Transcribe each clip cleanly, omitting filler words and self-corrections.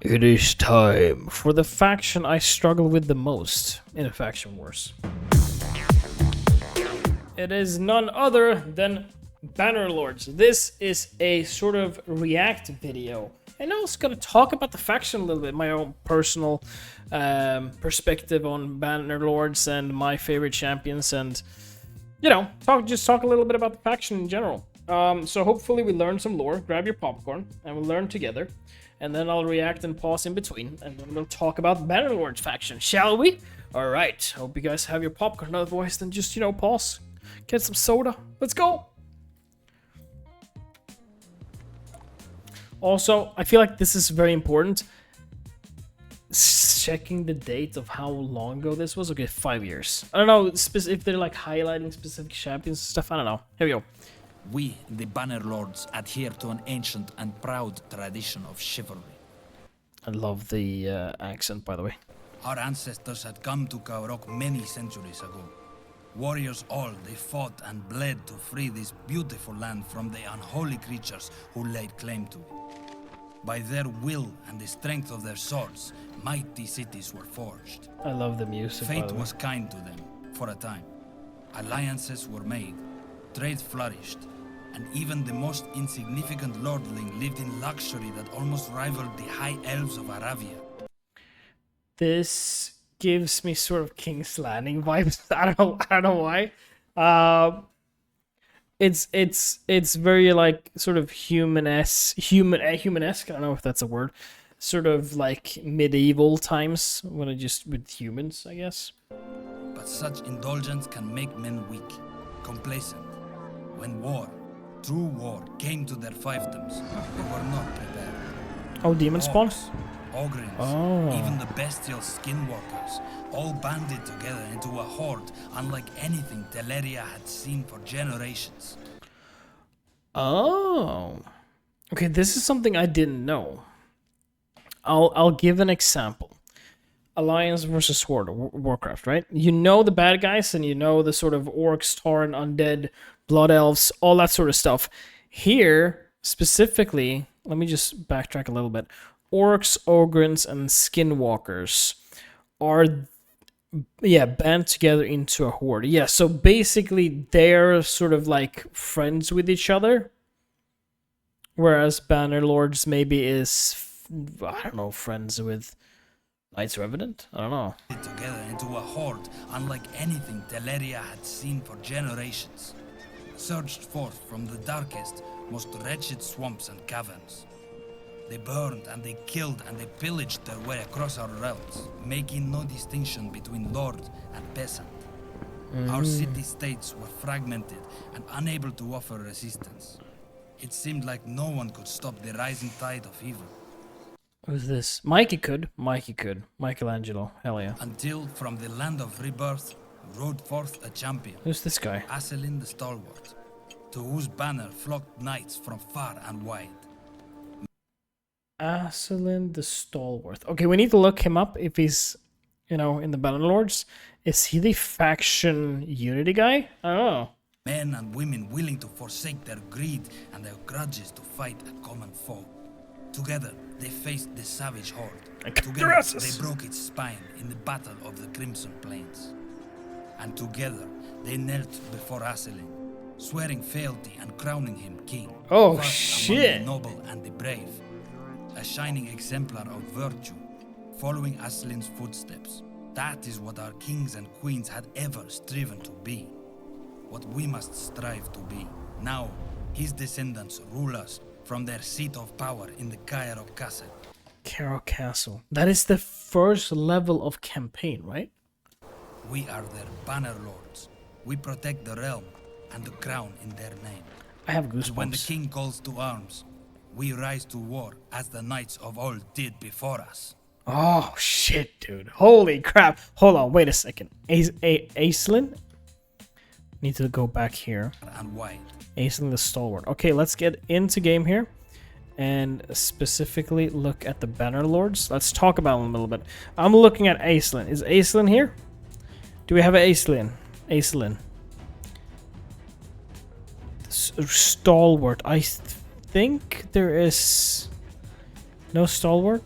It is time for the faction I struggle with the most in a faction wars. It is none other than Bannerlords. This is a sort of react video. And I was going to talk about the faction a little bit, my own personal perspective on Bannerlords and my favorite champions, and you know, talk a little bit about the faction in general. So hopefully we learn some lore. Grab your popcorn and we'll learn together. And then I'll react and pause in between, and then we'll talk about Bannerlords faction, shall we? Alright, hope you guys have your popcorn, otherwise then just, pause. Get some soda. Let's go! Also, I feel like this is very important. Checking the date of how long ago this was. Okay, 5 years. I don't know if they're like highlighting specific champions and stuff. I don't know. Here we go. We, the Bannerlords, adhere to an ancient and proud tradition of chivalry. I love the accent, by the way. Our ancestors had come to Kaorok many centuries ago. Warriors all, they fought and bled to free this beautiful land from the unholy creatures who laid claim to it. By their will and the strength of their swords, mighty cities were forged. I love the music. Fate was kind to them, for a time. Alliances were made, trade flourished, and even the most insignificant lordling lived in luxury that almost rivaled the high elves of Aravia. This gives me sort of King's Landing vibes. I don't know why. It's very like sort of humanesque. I don't know if that's a word. Sort of like medieval times when it just with humans, I guess. But such indulgence can make men weak, complacent. When war, true war, came to their fiefdoms, they were not prepared. Oh, demon spawn? Ogrins, even the bestial skinwalkers, all banded together into a horde unlike anything Teleria had seen for generations. Oh. Okay, this is something I didn't know. I'll give an example. Alliance versus World of Warcraft, right? You know the bad guys and you know the sort of orcs, tauren, undead, blood elves, all that sort of stuff. Here, specifically, let me just backtrack a little bit. Orcs, ogrins, and skinwalkers are, band together into a horde. Yeah, so basically they're sort of like friends with each other. Whereas Bannerlords maybe is, I don't know, friends with Knights Revenant? I don't know. Together into a horde unlike anything Teleria had seen for generations. Surged forth from the darkest, most wretched swamps and caverns. They burned and they killed and they pillaged their way across our realms, making no distinction between lord and peasant. Our city-states were fragmented and unable to offer resistance. It seemed like no one could stop the rising tide of evil. Who's this? Mikey could. Michelangelo. Hell yeah. Until from the land of rebirth rode forth a champion. Who's this guy? Aselin the Stalwart, to whose banner flocked knights from far and wide. Aselin the Stalwart. Okay, we need to look him up if he's, in the Bannerlords. Is he the faction unity guy? I don't know. Men and women willing to forsake their greed and their grudges to fight a common foe. Together, they faced the savage horde. Together, they broke its spine in the battle of the Crimson Plains. And together, they knelt before Aselin, swearing fealty and crowning him king. Oh, first shit! Among the noble and the brave. A shining exemplar of virtue, following Aselin's footsteps. That is what our kings and queens had ever striven to be. What we must strive to be. Now, his descendants rule us from their seat of power in the Kaorok Castle. Kaorok Castle. That is the first level of campaign, right? We are their Bannerlords. We protect the realm and the crown in their name. I have goosebumps. And when the king calls to arms, we rise to war as the knights of old did before us. Oh, shit, dude. Holy crap. Hold on, wait a second. Aselin? Need to go back here. And wide. Aselin the Stalwart. Okay, let's get into game here. And specifically look at the Bannerlords. Let's talk about them a little bit. I'm looking at Aselin. Is Aselin here? Do we have an Aselin? Aselin. Stalwart. I think there is no Stalwart.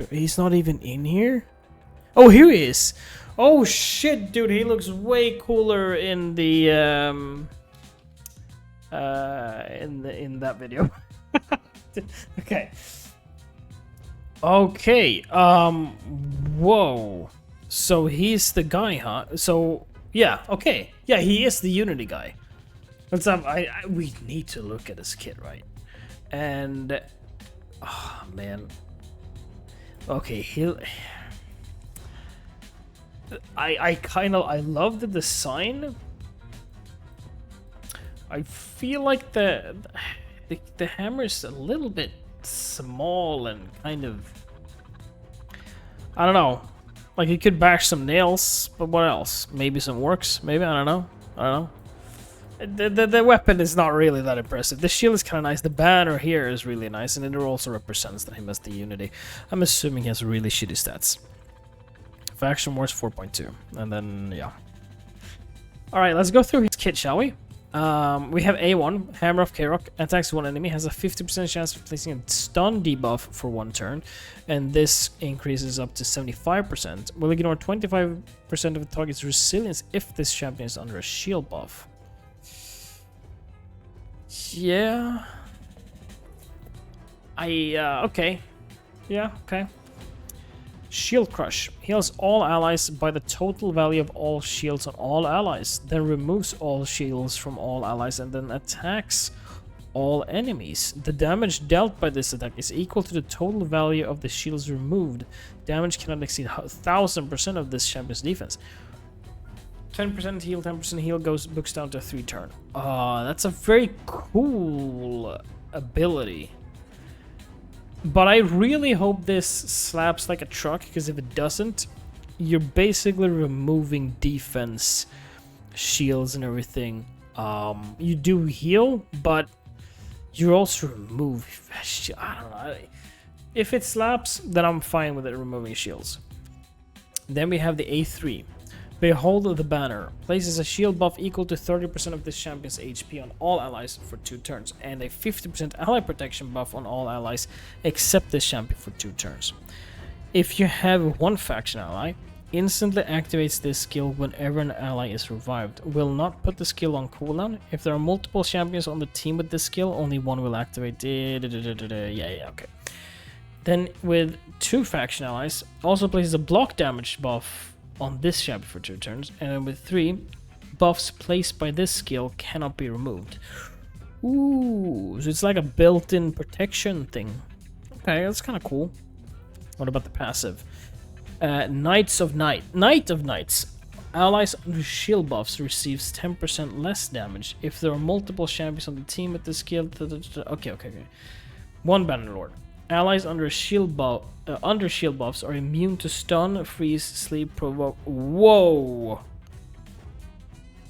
He's not even in here? Oh, here he is. Oh shit, dude, he looks way cooler in the in that video. Okay. Okay. Whoa. So he's the guy, huh? So yeah. Okay. Yeah, he is the Unity guy. Let's have. We need to look at his kit, right? And oh man. Okay. I love the design. I feel like the hammer is a little bit small and kind of, I don't know. Like you could bash some nails, but what else? Maybe some works. Maybe, I don't know. I don't know. The weapon is not really that impressive. The shield is kind of nice. The banner here is really nice, and it also represents that him as the Unity. I'm assuming he has really shitty stats. Faction Wars 4.2, and then yeah. All right, let's go through his kit, shall we? We have A1, Hammer of Kaerok, attacks one enemy, has a 50% chance of placing a stun debuff for 1 turn, and this increases up to 75%. Will ignore 25% of the target's resilience if this champion is under a shield buff. Yeah. Okay. Yeah, okay. Shield Crush. Heals all allies by the total value of all shields on all allies, then removes all shields from all allies and then attacks all enemies. The damage dealt by this attack is equal to the total value of the shields removed. Damage cannot exceed 1000% of this champion's defense. 10% heal, 10% heal books down to 3 turn. That's a very cool ability. But I really hope this slaps like a truck, because if it doesn't, you're basically removing defense, shields and everything. You do heal, but you also remove, I don't know. If it slaps, then I'm fine with it removing shields. Then we have the A3. Behold the banner. Places a shield buff equal to 30% of this champion's HP on all allies for 2 turns, and a 50% ally protection buff on all allies except this champion for 2 turns. If you have one faction ally, instantly activates this skill whenever an ally is revived. Will not put the skill on cooldown. If there are multiple champions on the team with this skill, only one will activate. Yeah, okay. Then with 2 faction allies, also places a block damage buff on this champion for 2 turns, and then with 3, buffs placed by this skill cannot be removed. Ooh, so it's like a built-in protection thing. Okay, that's kind of cool. What about the passive? Knights of Night. Knight of Knights. Allies under shield buffs receives 10% less damage. If there are multiple champions on the team with this skill... Okay. 1 Bannerlord. Allies under shield buffs are immune to stun, freeze, sleep, provoke. Whoa!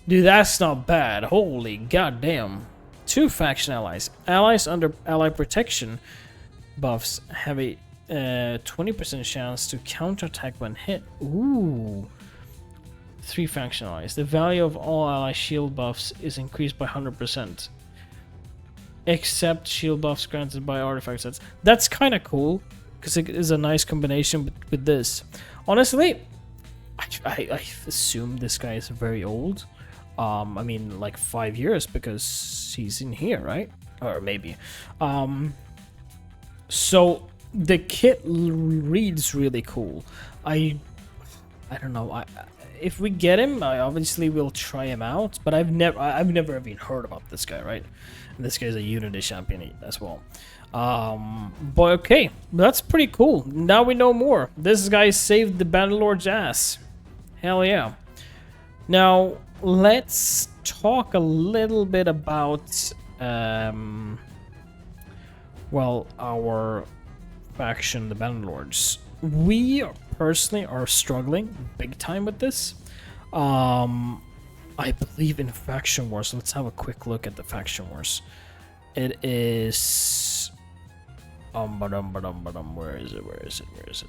Dude, that's not bad. Holy goddamn. 2 faction allies. Allies under ally protection buffs have a 20% chance to counterattack when hit. Ooh. 3 faction allies. The value of all ally shield buffs is increased by 100%. Except shield buffs granted by artifact sets. That's kind of cool, because it is a nice combination with this. Honestly, I assume this guy is very old. I mean, like 5 years, because he's in here, right? Or maybe. So the kit reads really cool. I don't know. If we get him, I obviously will try him out. But I've never even heard about this guy, right? And this guy's a Unity champion as well. But okay, that's pretty cool. Now we know more. This guy saved the Bannerlord's ass. Hell yeah. Now let's talk a little bit about well, our faction, the Bannerlords. We personally are struggling big time with this. I believe in Faction Wars. Let's have a quick look at the Faction Wars. It is where is it?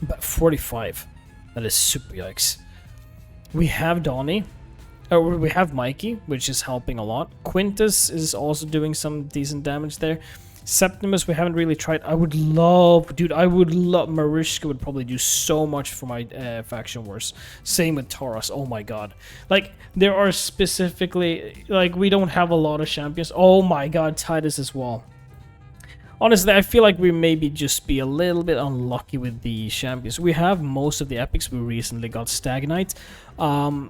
About 45. That is super yikes. We have Donnie. We have Mikey, which is helping a lot. Quintus is also doing some decent damage there. Septimus, we haven't really tried. I would love, dude, I would love, Mariska would probably do so much for my faction wars. Same with Taurus, oh my god. Like, there are specifically, like, we don't have a lot of champions. Oh my god, Titus as well. Honestly, I feel like we maybe just be a little bit unlucky with the champions. We have most of the epics. We recently got Stagnite.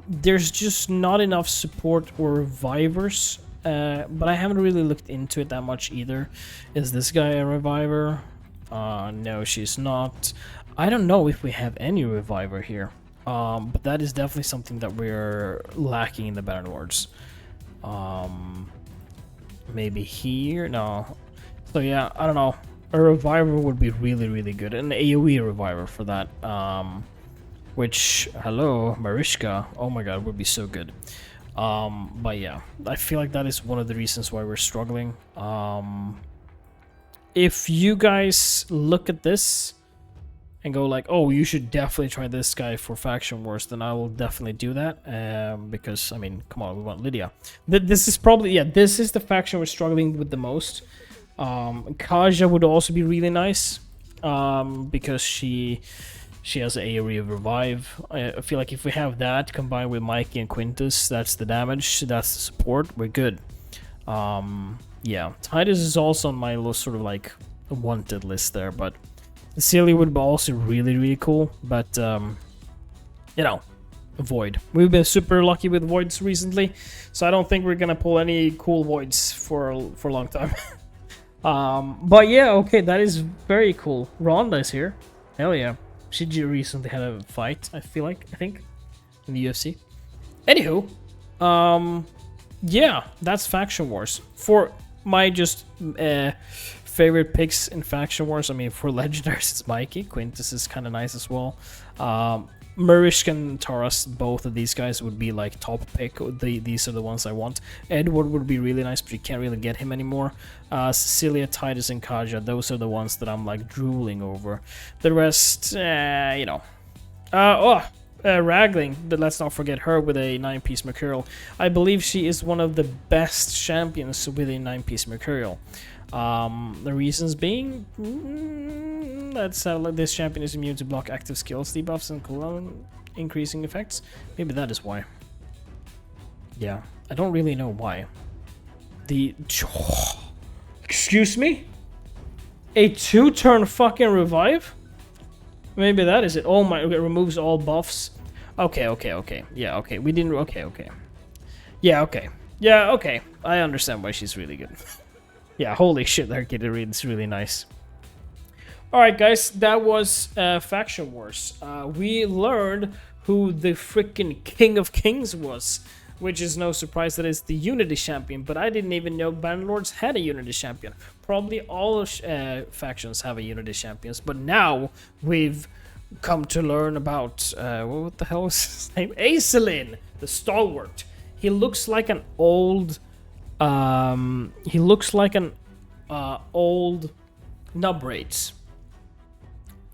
There's just not enough support or revivers. But I haven't really looked into it that much either. Is this guy a reviver? No, she's not. I don't know if we have any reviver here. But that is definitely something that we're lacking in the Baron Lords. Maybe here? No. So yeah, I don't know. A reviver would be really, really good. An AoE reviver for that. Which, hello, Mariska. Oh my god, would be so good. But yeah, I feel like that is one of the reasons why we're struggling. If you guys look at this and go like, oh, you should definitely try this guy for faction wars, then I will definitely do that. Because, I mean, come on, we want Lydia. This is probably, yeah, this is the faction we're struggling with the most. Kaja would also be really nice, because she has an AoE revive. I feel like if we have that combined with Mikey and Quintus, that's the damage, that's the support, we're good. Yeah, Titus is also on my list, sort of like wanted list there, but Celia would be also really, really cool, but you know, Void. We've been super lucky with Voids recently, so I don't think we're gonna pull any cool Voids for a long time. But yeah, okay, that is very cool. Ronda is here. Hell yeah. She recently had a fight, I think, in the UFC. Anywho, yeah, that's Faction Wars. For my just favorite picks in Faction Wars, I mean, for Legendaries, it's Mikey. Quintus is kind of nice as well. Mariska and Taurus, both of these guys would be like top pick. These are the ones I want. Edward would be really nice, but you can't really get him anymore. Cecilia, Titus, and Kaja, those are the ones that I'm like drooling over. The rest, you know. Ragling, but let's not forget her with a 9-piece Mercurial. I believe she is one of the best champions with a 9-piece Mercurial. The reasons being that this champion is immune to block active skills, debuffs, and cooldown increasing effects. Maybe that is why. Yeah, I don't really know why. Excuse me? A 2-turn fucking revive? Maybe that is it. Oh my, it removes all buffs. Okay. Yeah, okay. We didn't, okay. Yeah, okay. Yeah, okay. I understand why she's really good. Yeah, holy shit, that kid is really nice. Alright guys, that was Faction Wars. We learned who the freaking King of Kings was, which is no surprise that it's the Unity Champion, but I didn't even know Bannerlords had a Unity Champion. Probably all factions have a Unity Champions, but now we've come to learn about, what the hell is his name? Aiselin, the Stalwart. He looks like an old... old Nubraids.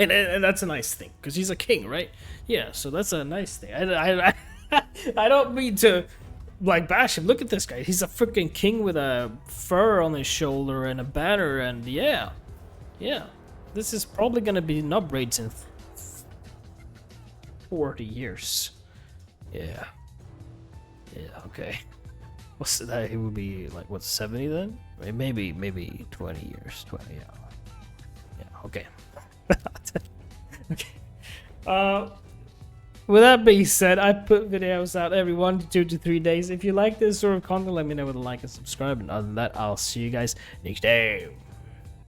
And that's a nice thing, because he's a king, right? Yeah, so that's a nice thing. I don't mean to, like, bash him. Look at this guy. He's a freaking king with a fur on his shoulder and a banner, and yeah. Yeah. This is probably gonna be Nubraids in 40 years. Yeah. Yeah, okay. What's that? It would be like, what, 70 then? Maybe 20 years. 20, yeah. Yeah, okay. Okay. With that being said, I put videos out every 1 to 2 to 3 days. If you like this sort of content, let me know with a like and subscribe. And other than that, I'll see you guys next time.